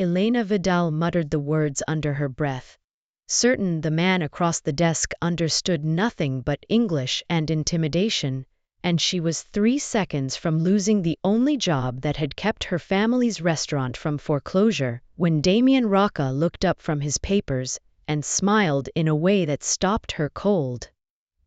Elena Vidal muttered the words under her breath. Certain the man across the desk understood nothing but English and intimidation, and she was 3 seconds from losing the only job that had kept her family's restaurant from foreclosure when Damien Rocca looked up from his papers and smiled in a way that stopped her cold.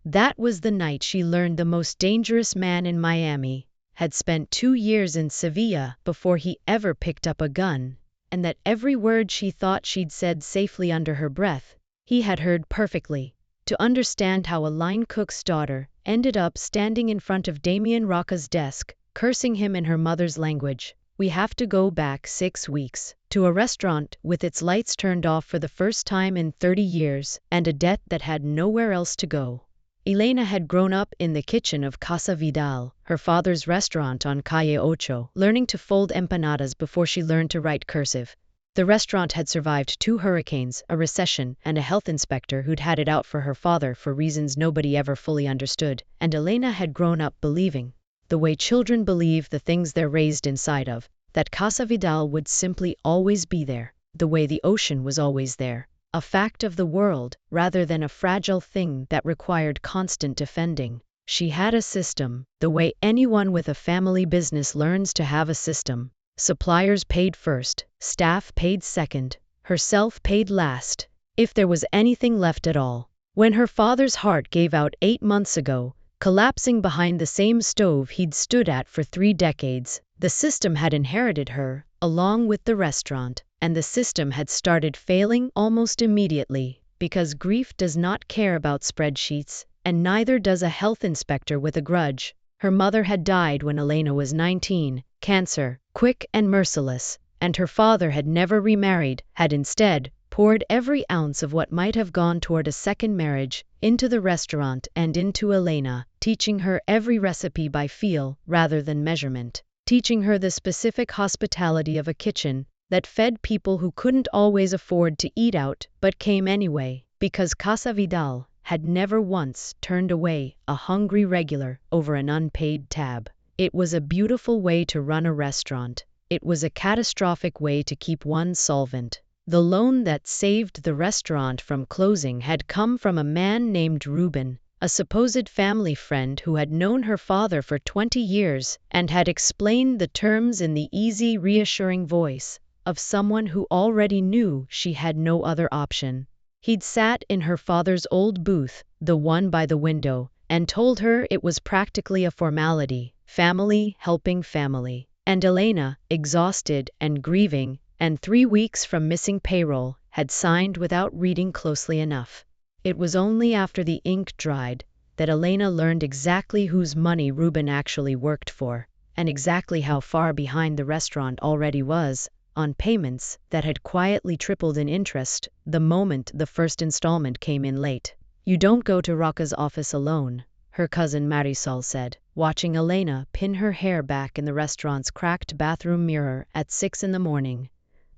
That was the night she learned the most dangerous man in Miami had spent 2 years in Sevilla before he ever picked up a gun, and that every word she thought she'd said safely under her breath, he had heard perfectly. To understand how a line cook's daughter ended up standing in front of Damien Rocca's desk, cursing him in her mother's language, we have to go back 6 weeks, to a restaurant with its lights turned off for the first time in 30 years, and a debt that had nowhere else to go. Elena had grown up in the kitchen of Casa Vidal, her father's restaurant on Calle Ocho, learning to fold empanadas before she learned to write cursive. The restaurant had survived 2 hurricanes, a recession, and a health inspector who'd had it out for her father for reasons nobody ever fully understood, and Elena had grown up believing, the way children believe the things they're raised inside of, that Casa Vidal would simply always be there, the way the ocean was always there, a fact of the world rather than a fragile thing that required constant defending. She had a system, the way anyone with a family business learns to have a system. Suppliers paid first, staff paid second, herself paid last, if there was anything left at all. When her father's heart gave out 8 months ago, collapsing behind the same stove he'd stood at for 3 decades, the system had inherited her, along with the restaurant, and the system had started failing almost immediately, because grief does not care about spreadsheets, and neither does a health inspector with a grudge. Her mother had died when Elena was 19, cancer, quick and merciless, and her father had never remarried, had instead poured every ounce of what might have gone toward a second marriage into the restaurant and into Elena, teaching her every recipe by feel rather than measurement, teaching her the specific hospitality of a kitchen that fed people who couldn't always afford to eat out but came anyway, because Casa Vidal had never once turned away a hungry regular over an unpaid tab. It was a beautiful way to run a restaurant. It was a catastrophic way to keep one solvent. The loan that saved the restaurant from closing had come from a man named Ruben, a supposed family friend who had known her father for 20 years and had explained the terms in the easy, reassuring voice of someone who already knew she had no other option. He'd sat in her father's old booth, the one by the window, and told her it was practically a formality, family helping family. And Elena, exhausted and grieving, and 3 weeks from missing payroll, had signed without reading closely enough. It was only after the ink dried that Elena learned exactly whose money Ruben actually worked for, and exactly how far behind the restaurant already was on payments that had quietly tripled in interest the moment the first installment came in late. "You don't go to Rocca's office alone," her cousin Marisol said, watching Elena pin her hair back in the restaurant's cracked bathroom mirror at 6 in the morning.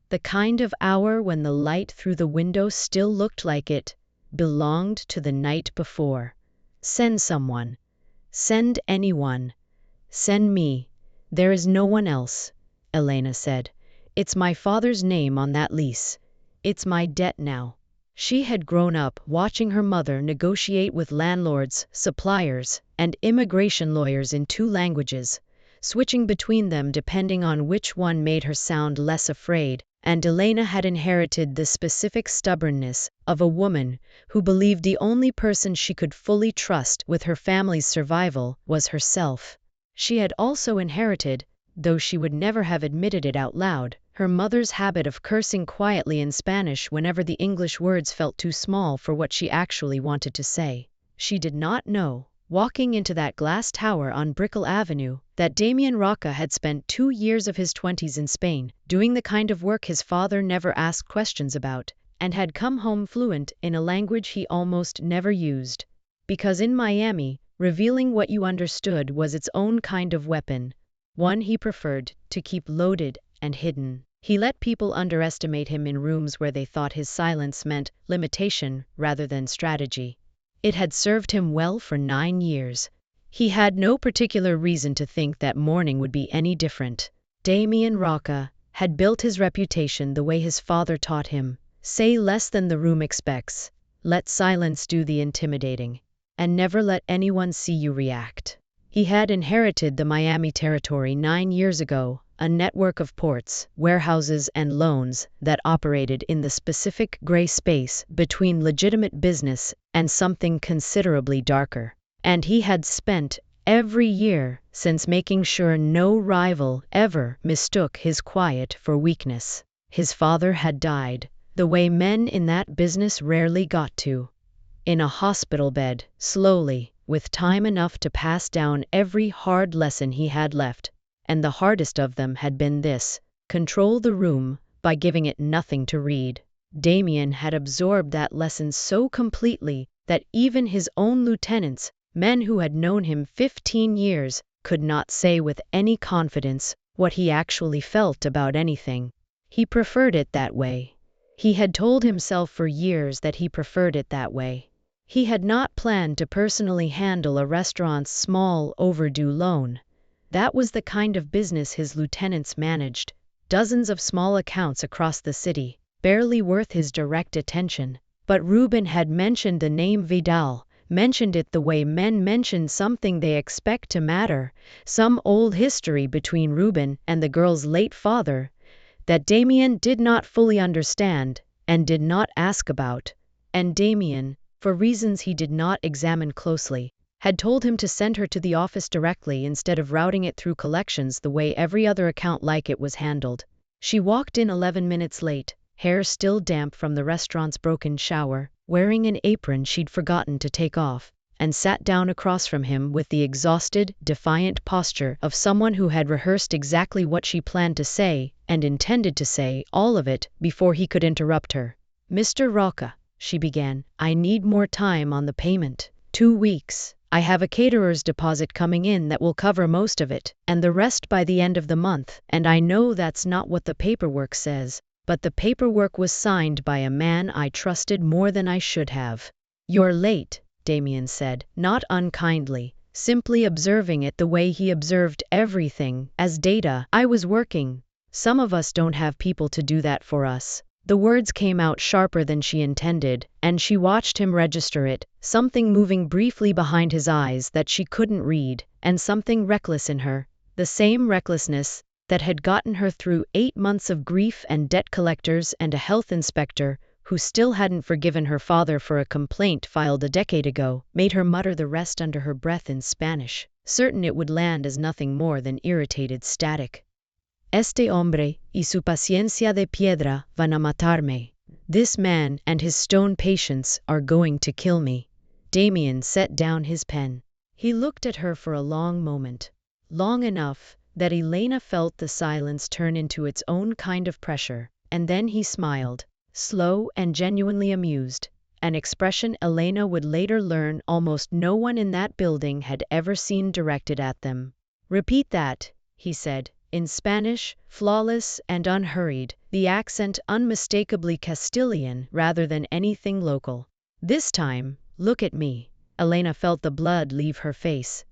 The kind of hour when the light through the window still looked like it belonged to the night before. "Send someone. Send anyone. Send me. There is no one else," Elena said. "It's my father's name on that lease. It's my debt now." She had grown up watching her mother negotiate with landlords, suppliers, and immigration lawyers in 2 languages, switching between them depending on which one made her sound less afraid, and Elena had inherited the specific stubbornness of a woman who believed the only person she could fully trust with her family's survival was herself. She had also inherited, though she would never have admitted it out loud, her mother's habit of cursing quietly in Spanish whenever the English words felt too small for what she actually wanted to say. She did not know, walking into that glass tower on Brickell Avenue, that Damien Rocca had spent 2 years of his 20s in Spain, doing the kind of work his father never asked questions about, and had come home fluent in a language he almost never used. Because in Miami, revealing what you understood was its own kind of weapon, one he preferred to keep loaded and hidden. He let people underestimate him in rooms where they thought his silence meant limitation rather than strategy. It had served him well for 9 years. He had no particular reason to think that morning would be any different. Damien Rocca had built his reputation the way his father taught him. Say less than the room expects. Let silence do the intimidating. And never let anyone see you react. He had inherited the Miami territory 9 years ago, a network of ports, warehouses and loans that operated in the specific gray space between legitimate business and something considerably darker. And he had spent every year since making sure no rival ever mistook his quiet for weakness. His father had died, the way men in that business rarely got to. In a hospital bed, slowly, with time enough to pass down every hard lesson he had left. And the hardest of them had been this: control the room by giving it nothing to read. Damien had absorbed that lesson so completely that even his own lieutenants, men who had known him 15 years, could not say with any confidence what he actually felt about anything. He preferred it that way. He had told himself for years that he preferred it that way. He had not planned to personally handle a restaurant's small, overdue loan. That was the kind of business his lieutenants managed, dozens of small accounts across the city, barely worth his direct attention. But Reuben had mentioned the name Vidal, mentioned it the way men mention something they expect to matter, some old history between Reuben and the girl's late father, that Damien did not fully understand, and did not ask about. And Damien, for reasons he did not examine closely, had told him to send her to the office directly instead of routing it through collections the way every other account like it was handled. She walked in 11 minutes late, hair still damp from the restaurant's broken shower, wearing an apron she'd forgotten to take off, and sat down across from him with the exhausted, defiant posture of someone who had rehearsed exactly what she planned to say, and intended to say all of it before he could interrupt her. "Mr. Roca," she began, "I need more time on the payment. 2 weeks. I have a caterer's deposit coming in that will cover most of it, and the rest by the end of the month, and I know that's not what the paperwork says, but the paperwork was signed by a man I trusted more than I should have." "You're late," Damien said, not unkindly, simply observing it the way he observed everything, as data. "I was working. Some of us don't have people to do that for us." The words came out sharper than she intended, and she watched him register it, something moving briefly behind his eyes that she couldn't read, and something reckless in her, the same recklessness that had gotten her through 8 months of grief and debt collectors and a health inspector who still hadn't forgiven her father for a complaint filed a decade ago, made her mutter the rest under her breath in Spanish, certain it would land as nothing more than irritated static. "Este hombre y su paciencia de piedra van a matarme." This man and his stone patience are going to kill me. Damien set down his pen. He looked at her for a long moment. Long enough that Elena felt the silence turn into its own kind of pressure, and then he smiled, slow and genuinely amused, an expression Elena would later learn almost no one in that building had ever seen directed at them. "Repeat that," he said, in Spanish, flawless and unhurried, the accent unmistakably Castilian rather than anything local. "This time, look at me." Elena felt the blood leave her face.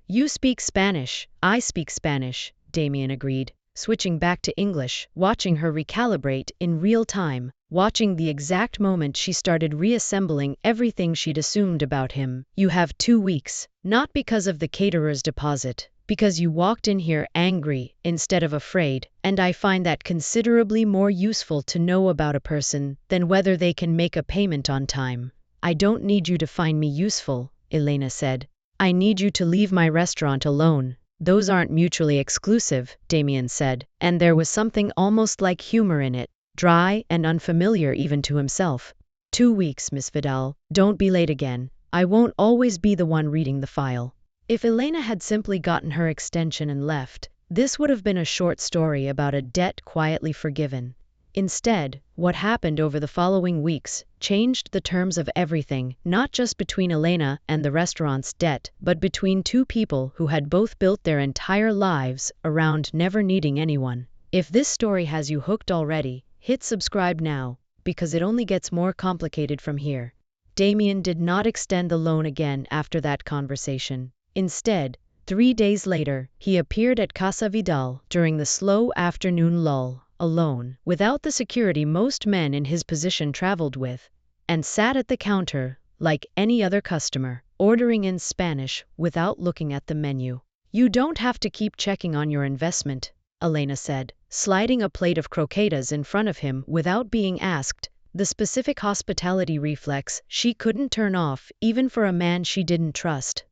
"You speak Spanish, I speak Spanish," Damien agreed, switching back to English, watching her recalibrate in real time, watching the exact moment she started reassembling everything she'd assumed about him. "You have 2 weeks, not because of the caterer's deposit, because you walked in here angry instead of afraid, and I find that considerably more useful to know about a person than whether they can make a payment on time." "I don't need you to find me useful," Elena said. "I need you to leave my restaurant alone." "Those aren't mutually exclusive," Damien said, and there was something almost like humor in it, dry and unfamiliar even to himself. 2 weeks, Miss Vidal. Don't be late again. I won't always be the one reading the file." If Elena had simply gotten her extension and left, this would have been a short story about a debt quietly forgiven. Instead, what happened over the following weeks changed the terms of everything, not just between Elena and the restaurant's debt, but between two people who had both built their entire lives around never needing anyone. If this story has you hooked already, hit subscribe now, because it only gets more complicated from here. Damien did not extend the loan again after that conversation. Instead, 3 days later, he appeared at Casa Vidal during the slow afternoon lull, alone, without the security most men in his position traveled with, and sat at the counter like any other customer, ordering in Spanish without looking at the menu. "You don't have to keep checking on your investment," Elena said, sliding a plate of croquetas in front of him without being asked, the specific hospitality reflex she couldn't turn off even for a man she didn't trust.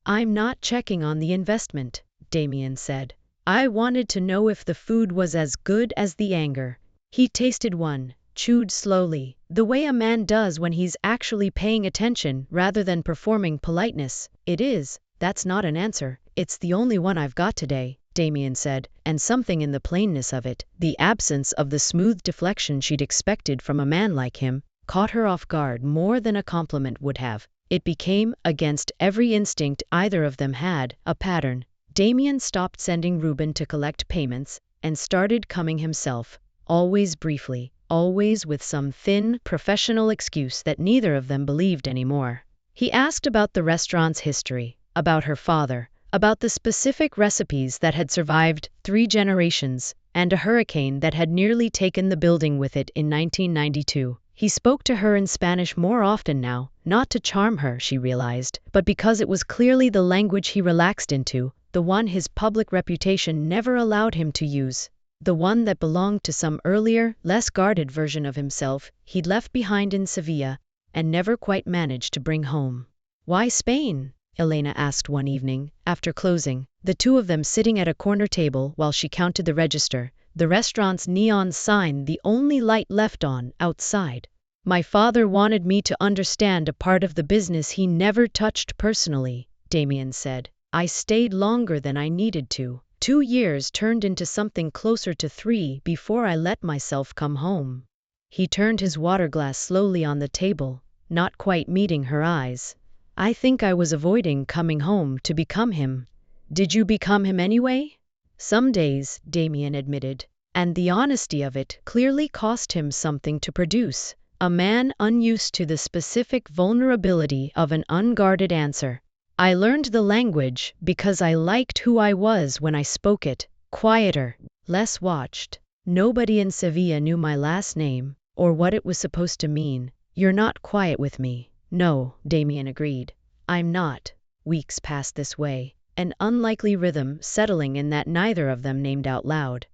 "I'm not checking on the investment," Damien said. "I wanted to know if the food was as good as the anger." He tasted one, chewed slowly, the way a man does when he's actually paying attention rather than performing politeness. "It is. That's not an answer. It's the only one I've got today," Damien said, and something in the plainness of it, the absence of the smooth deflection she'd expected from a man like him, caught her off guard more than a compliment would have. It became, against every instinct either of them had, a pattern. Damien stopped sending Ruben to collect payments and started coming himself, always briefly, always with some thin, professional excuse that neither of them believed anymore. He asked about the restaurant's history, about her father, about the specific recipes that had survived 3 generations, and a hurricane that had nearly taken the building with it in 1992. He spoke to her in Spanish more often now, not to charm her, she realized, but because it was clearly the language he relaxed into, the one his public reputation never allowed him to use, the one that belonged to some earlier, less guarded version of himself he'd left behind in Sevilla and never quite managed to bring home. "Why Spain?" Elena asked one evening, after closing, the two of them sitting at a corner table while she counted the register, the restaurant's neon sign the only light left on outside. "My father wanted me to understand a part of the business he never touched personally," Damien said. "I stayed longer than I needed to. 2 years turned into something closer to 3 before I let myself come home." He turned his water glass slowly on the table, not quite meeting her eyes. "I think I was avoiding coming home to become him." "Did you become him anyway?" "Some days," Damien admitted, and the honesty of it clearly cost him something to produce. A man unused to the specific vulnerability of an unguarded answer. "I learned the language because I liked who I was when I spoke it. Quieter, less watched. Nobody in Sevilla knew my last name, or what it was supposed to mean." "You're not quiet with me." "No," Damien agreed. "I'm not." Weeks passed this way, an unlikely rhythm settling in that neither of them named out loud.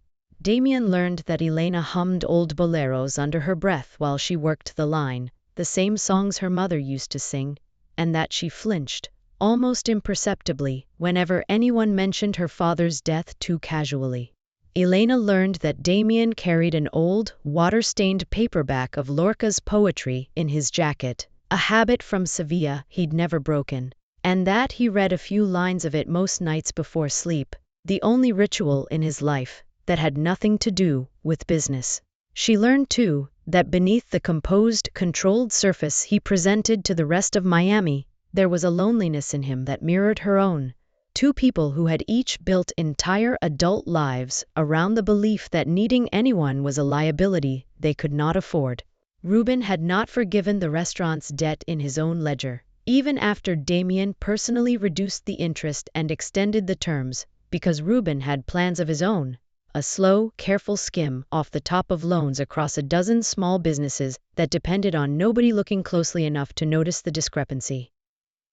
Damien learned that Elena hummed old boleros under her breath while she worked the line, the same songs her mother used to sing, and that she flinched, almost imperceptibly, whenever anyone mentioned her father's death too casually. Elena learned that Damien carried an old, water-stained paperback of Lorca's poetry in his jacket, a habit from Sevilla he'd never broken, and that he read a few lines of it most nights before sleep, the only ritual in his life that had nothing to do with business. She learned, too, that beneath the composed, controlled surface he presented to the rest of Miami, there was a loneliness in him that mirrored her own. 2 people who had each built entire adult lives around the belief that needing anyone was a liability they could not afford. Ruben had not forgiven the restaurant's debt in his own ledger, even after Damien personally reduced the interest and extended the terms, because Ruben had plans of his own. A slow, careful skim off the top of loans across a dozen small businesses that depended on nobody looking closely enough to notice the discrepancy.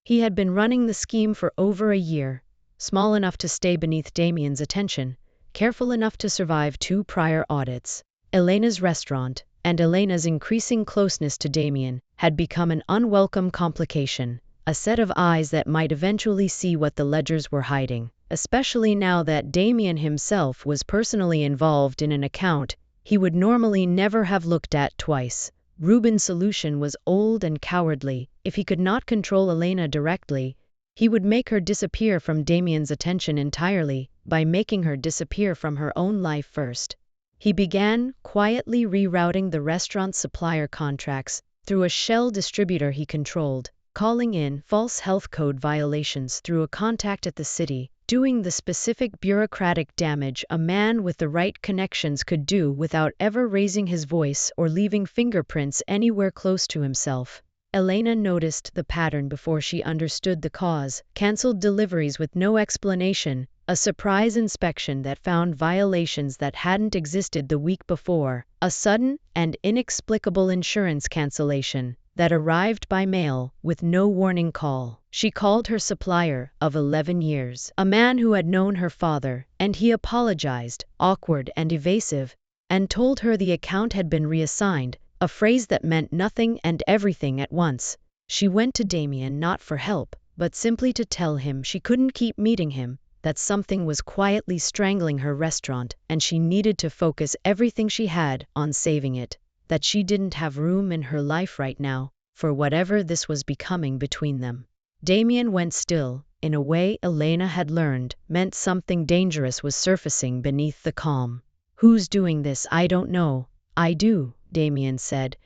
He had been running the scheme for over a year, small enough to stay beneath Damien's attention, careful enough to survive 2 prior audits. Elena's restaurant, and Elena's increasing closeness to Damien, had become an unwelcome complication, a set of eyes that might eventually see what the ledgers were hiding, especially now that Damien himself was personally involved in an account he would normally never have looked at twice. Ruben's solution was old and cowardly. If he could not control Elena directly, he would make her disappear from Damien's attention entirely, by making her disappear from her own life first. He began quietly rerouting the restaurant's supplier contracts through a shell distributor he controlled, calling in false health code violations through a contact at the city, doing the specific bureaucratic damage a man with the right connections could do without ever raising his voice or leaving fingerprints anywhere close to himself. Elena noticed the pattern before she understood the cause, canceled deliveries with no explanation, A surprise inspection that found violations that hadn't existed the week before. A sudden and inexplicable insurance cancellation that arrived by mail with no warning call. She called her supplier of 11 years, a man who had known her father, and he apologized, awkward and evasive, and told her the account had been reassigned, a phrase that meant nothing and everything at once. She went to Damien not for help, but simply to tell him she couldn't keep meeting him, that something was quietly strangling her restaurant, and she needed to focus everything she had on saving it, that she didn't have room in her life right now for whatever this was becoming between them. Damien went still, in a way Elena had learned meant something dangerous was surfacing beneath the calm. "Who's doing this? I don't know." "I do," Damien said,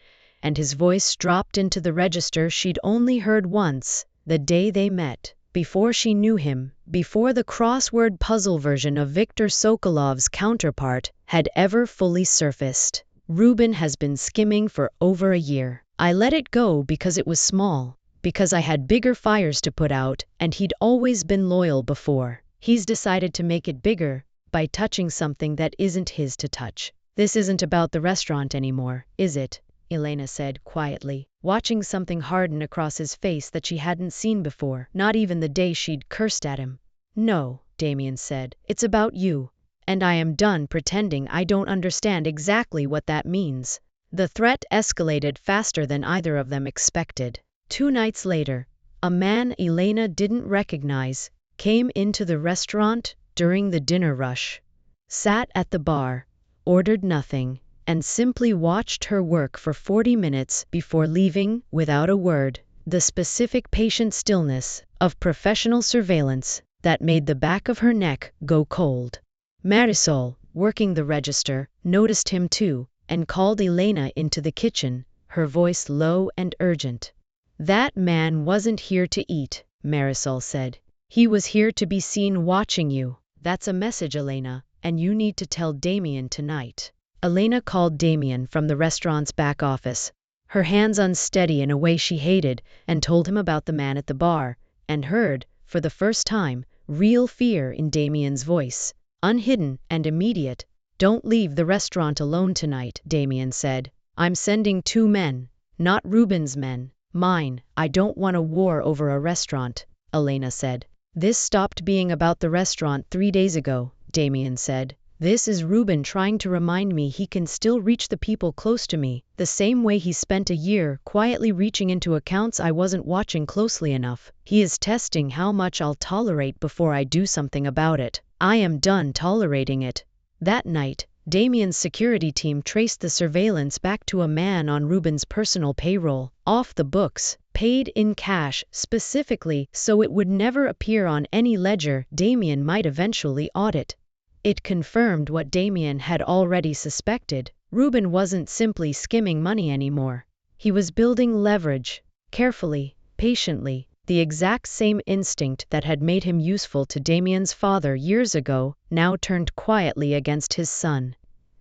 and his voice dropped into the register she'd only heard once, the day they met. Before she knew him, before the crossword puzzle version of Viktor Sokolov's counterpart had ever fully surfaced. "Ruben has been skimming for over a year. I let it go because it was small, because I had bigger fires to put out, and he'd always been loyal before. He's decided to make it bigger by touching something that isn't his to touch." "This isn't about the restaurant anymore, is it?" Elena said quietly, watching something harden across his face that she hadn't seen before, not even the day she'd cursed at him. "No," Damien said, "it's about you. And I am done pretending I don't understand exactly what that means." The threat escalated faster than either of them expected. 2 nights later, a man Elena didn't recognize came into the restaurant during the dinner rush, sat at the bar, ordered nothing, and simply watched her work for 40 minutes before leaving without a word. The specific patient stillness of professional surveillance that made the back of her neck go cold. Marisol, working the register, noticed him too, and called Elena into the kitchen, her voice low and urgent. "That man wasn't here to eat," Marisol said. "He was here to be seen watching you. That's a message, Elena, and you need to tell Damien tonight." Elena called Damien from the restaurant's back office, her hands unsteady in a way she hated, and told him about the man at the bar, and heard, for the first time, real fear in Damien's voice, unhidden and immediate. "Don't leave the restaurant alone tonight," Damien said. "I'm sending 2 men, not Ruben's men, mine. I don't want a war over a restaurant," Elena said. "This stopped being about the restaurant 3 days ago," Damien said. "This is Ruben trying to remind me he can still reach the people close to me, the same way he spent a year quietly reaching into accounts I wasn't watching closely enough. He is testing how much I'll tolerate before I do something about it. I am done tolerating it." That night, Damien's security team traced the surveillance back to a man on Ruben's personal payroll, off the books, paid in cash specifically so it would never appear on any ledger Damien might eventually audit. It confirmed what Damien had already suspected. Ruben wasn't simply skimming money anymore. He was building leverage, carefully, patiently, the exact same instinct that had made him useful to Damien's father years ago, now turned quietly against his son.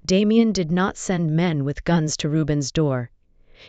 Damien did not send men with guns to Ruben's door.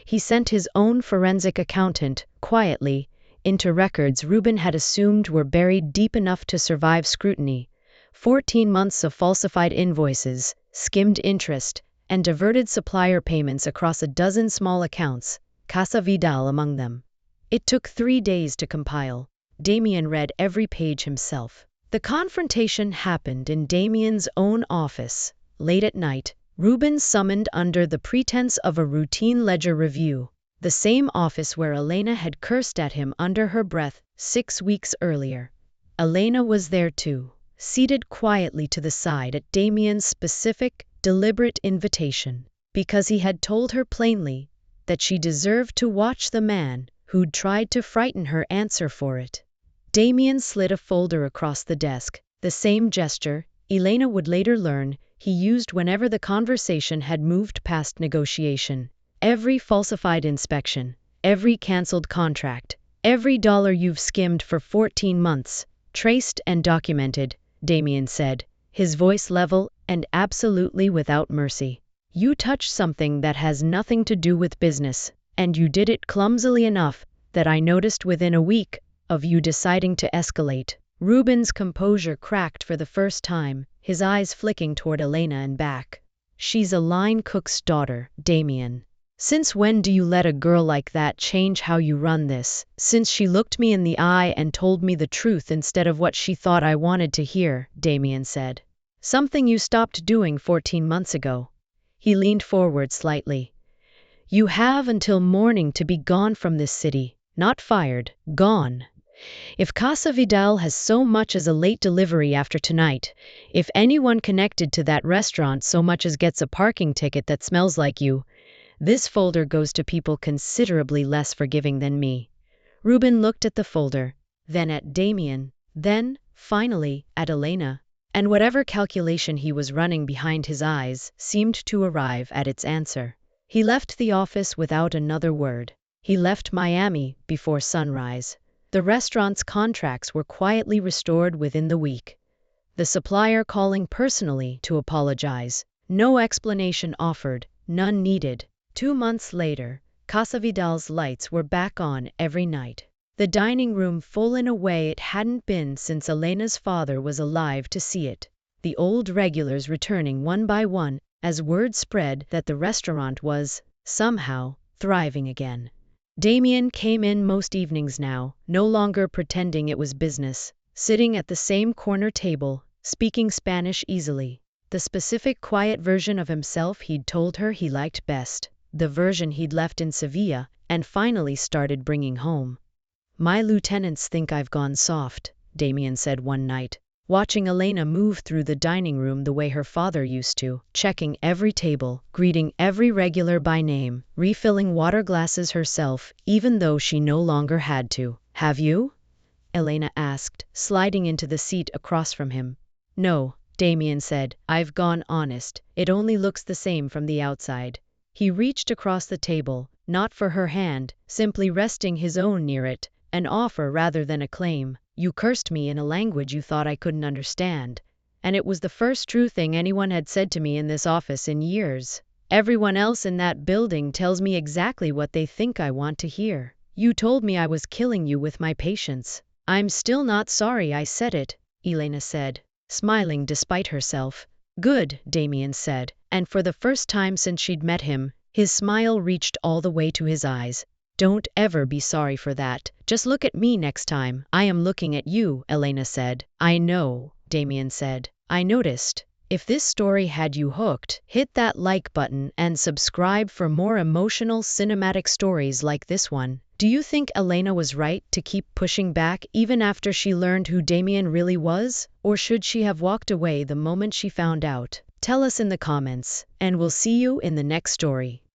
He sent his own forensic accountant, quietly, into records Ruben had assumed were buried deep enough to survive scrutiny. 14 months of falsified invoices, skimmed interest, and diverted supplier payments across a dozen small accounts, Casa Vidal among them. It took 3 days to compile. Damien read every page himself. The confrontation happened in Damien's own office. Late at night, Ruben summoned under the pretense of a routine ledger review, the same office where Elena had cursed at him under her breath 6 weeks earlier. Elena was there too, seated quietly to the side at Damien's specific, deliberate invitation, because he had told her plainly that she deserved to watch the man who'd tried to frighten her answer for it. Damien slid a folder across the desk, the same gesture, Elena would later learn, he used whenever the conversation had moved past negotiation. "Every falsified inspection, every cancelled contract, every dollar you've skimmed for 14 months, traced and documented," Damien said, his voice level and absolutely without mercy. "You touched something that has nothing to do with business, and you did it clumsily enough that I noticed within a week of you deciding to escalate." Ruben's composure cracked for the first time, his eyes flicking toward Elena and back. She's a line cook's daughter, Damien. Since when do you let a girl like that change how you run this? Since she looked me in the eye and told me the truth instead of what she thought I wanted to hear, Damien said. Something you stopped doing 14 months ago. He leaned forward slightly. You have until morning to be gone from this city. Not fired, gone. If Casa Vidal has so much as a late delivery after tonight, if anyone connected to that restaurant so much as gets a parking ticket that smells like you, this folder goes to people considerably less forgiving than me. Ruben looked at the folder, then at Damien, then, finally, at Elena, and whatever calculation he was running behind his eyes seemed to arrive at its answer. He left the office without another word. He left Miami before sunrise. The restaurant's contracts were quietly restored within the week. The supplier calling personally to apologize. No explanation offered, none needed. 2 months later, Casa Vidal's lights were back on every night. The dining room full in a way it hadn't been since Elena's father was alive to see it. The old regulars returning one by one, as word spread that the restaurant was, somehow, thriving again. Damien came in most evenings now, no longer pretending it was business, sitting at the same corner table, speaking Spanish easily. The specific quiet version of himself he'd told her he liked best. The version he'd left in Sevilla and finally started bringing home. My lieutenants think I've gone soft, Damien said one night, watching Elena move through the dining room the way her father used to, checking every table, greeting every regular by name, refilling water glasses herself, even though she no longer had to. Have you? Elena asked, sliding into the seat across from him. No, Damien said, I've gone honest. It only looks the same from the outside. He reached across the table, not for her hand, simply resting his own near it, an offer rather than a claim. You cursed me in a language you thought I couldn't understand. And it was the first true thing anyone had said to me in this office in years. Everyone else in that building tells me exactly what they think I want to hear. You told me I was killing you with my patience. I'm still not sorry I said it, Elena said, smiling despite herself. Good, Damien said, and for the first time since she'd met him, his smile reached all the way to his eyes. Don't ever be sorry for that. Just look at me next time. I am looking at you, Elena said. I know, Damien said. I noticed. If this story had you hooked, hit that like button and subscribe for more emotional cinematic stories like this one. Do you think Elena was right to keep pushing back even after she learned who Damien really was? Or should she have walked away the moment she found out? Tell us in the comments, and we'll see you in the next story.